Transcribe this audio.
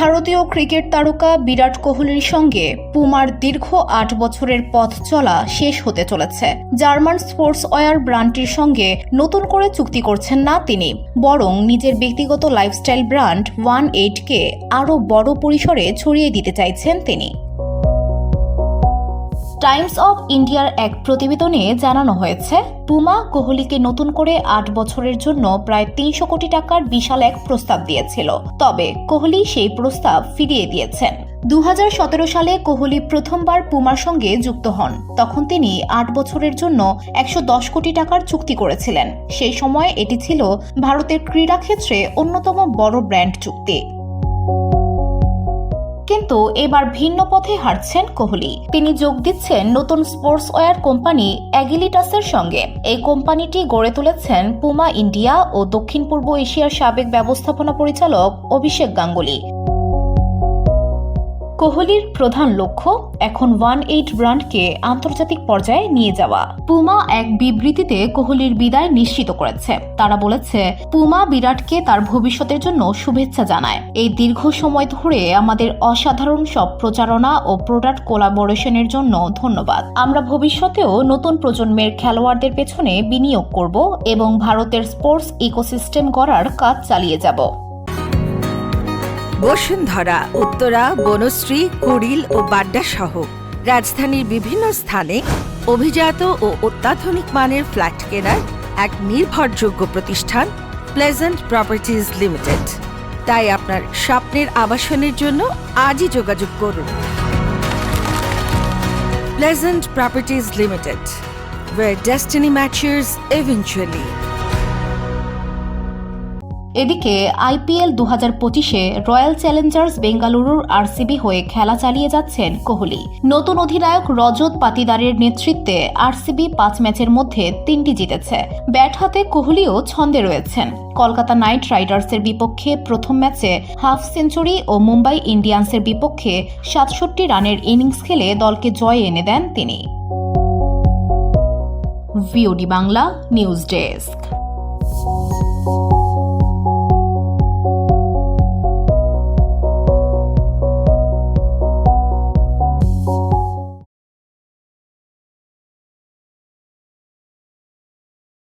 ভারতীয় ক্রিকেট তারকা বিরাট কোহলির সঙ্গে পুমার দীর্ঘ ৮ বছরের পথ চলা শেষ হতে চলেছে। জার্মান স্পোর্টসওয়্যার ব্র্যান্ডটির সঙ্গে নতুন করে চুক্তি করছেন না তিনি, বরং নিজের ব্যক্তিগত লাইফস্টাইল ব্র্যান্ড 18কে আরও বড় পরিসরে ছড়িয়ে দিতে চাইছেন তিনি। টাইমস অব ইন্ডিয়ার এক প্রতিবেদনে জানানো হয়েছে, পুমা কোহলিকে নতুন করে ৮ বছরের জন্য প্রায় ৩০০ কোটি টাকার বিশাল এক প্রস্তাব দিয়েছিল। তবে কোহলি সেই প্রস্তাব ফিরিয়ে দিয়েছেন। ২০১৭ সালে কোহলি প্রথমবার পুমার সঙ্গে যুক্ত হন। তখন তিনি ৮ বছরের জন্য ১১০ কোটি টাকার চুক্তি করেছিলেন। সেই সময় এটি ছিল ভারতের ক্রীড়াক্ষেত্রে অন্যতম বড় ব্র্যান্ড চুক্তি। কিন্তু এবার ভিন্ন পথে হাঁটছেন কোহলি। তিনি যোগ দিচ্ছেন নতুন স্পোর্টসওয়্যার কোম্পানি অ্যাগিলিটাসের সঙ্গে। এই কোম্পানিটি গড়ে তুলেছেন পুমা ইন্ডিয়া ও দক্ষিণ পূর্ব এশিয়ার সাবেক ব্যবস্থাপনা পরিচালক অভিষেক গাঙ্গুলি। কোহলির প্রধান লক্ষ্য এখন 18 ব্র্যান্ডকে আন্তর্জাতিক পর্যায়ে নিয়ে যাওয়া। পুমা এক বিবৃতিতে কোহলির বিদায় নিশ্চিত করেছে। তারা বলেছে, পুমা বিরাটকে তার ভবিষ্যতের জন্য শুভেচ্ছা জানায়। এই দীর্ঘ সময় ধরে আমাদের অসাধারণ সব প্রচারণা ও প্রোডাক্ট কোলাবোরেশনের জন্য ধন্যবাদ। আমরা ভবিষ্যতেও নতুন প্রজন্মের খেলোয়াড়দের পেছনে বিনিয়োগ করব এবং ভারতের স্পোর্টস ইকোসিস্টেম গড়ার কাজ চালিয়ে যাব। বসুন্ধরা, উত্তরা, বনশ্রী, কুড়িল ও বাড্ডা সহ রাজধানীর বিভিন্ন স্থানে অভিজাত ও অত্যাধুনিক মানের ফ্ল্যাট কেনার এক নির্ভরযোগ্য প্রতিষ্ঠান প্লেজেন্ট প্রপার্টিজ লিমিটেড। তাই আপনার স্বপ্নের আবাসনের জন্য আজই যোগাযোগ করুন। Pleasant properties limited, where destiny matches eventually. এদিকে আইপিএল 2025-এ রয়্যাল চ্যালেঞ্জার্স বেঙ্গালুরুর আরসিবি হয়ে খেলা চালিয়ে যাচ্ছেন কোহলি। নতুন অধিনায়ক রজত পাতিদারের নেতৃত্বে আরসিবি 5 ম্যাচের মধ্যে 3টি জিতেছে। ব্যাট হাতে কোহলিও ছন্দে রয়েছেন। কলকাতা নাইট রাইডার্সের বিপক্ষে প্রথম ম্যাচে হাফ সেঞ্চুরি ও মুম্বাই ইন্ডিয়ান্সের বিপক্ষে 67 রানের ইনিংস খেলে দলকে জয় এনে দেন তিনি। VOD Bangla news desk.